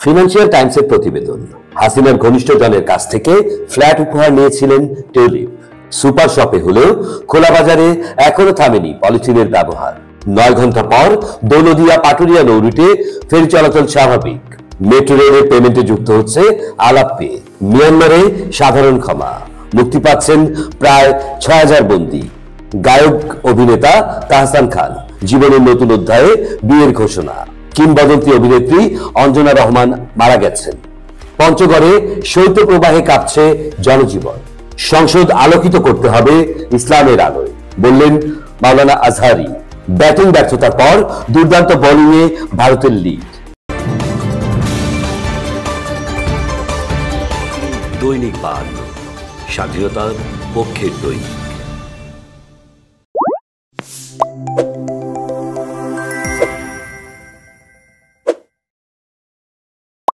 Financial টাইমসের প্রতিবেদন, হাসিনার ঘনিষ্ঠ জনের কাছ থেকে ফ্ল্যাট উপহার নিয়েছিলেন টিউলিপ। সুপার শপে হলেও খোলা বাজারে এখনো থামেনি পলিথিনের ব্যবহার। 9 ঘন্টা পর দৌলদিয়া পাটুরিয়া নৌরুটে ফেরি চলাচল স্বাভাবিক। মেট্রো রেলের পেমেন্টে যুক্ত হচ্ছে আলাপ পে। মিয়ানমারে সাধারণ ক্ষমা, মুক্তি পাচ্ছেন প্রায় 6000 বন্দী। গায়ক অভিনেতা তাহসান খান জীবনের নতুন অধ্যায়ে বিয়ের ঘোষণা। কিংবদন্তি অভিনেত্রী অঞ্জনা রহমান মারা গেছেন। পঞ্চগড়ে শৈত্যপ্রবাহে কাঁপছে জনজীবন। সংসদ আলোকিত করতে হবে ইসলামের আলোয়, বললেন মাওলানা আজহারি। ব্যাটিং ব্যর্থতার পর দুর্দান্ত বোলিংয়ে ভারতের লিড। দৈনিক বার্তা, স্বাধীনতার পক্ষের দৈনিক।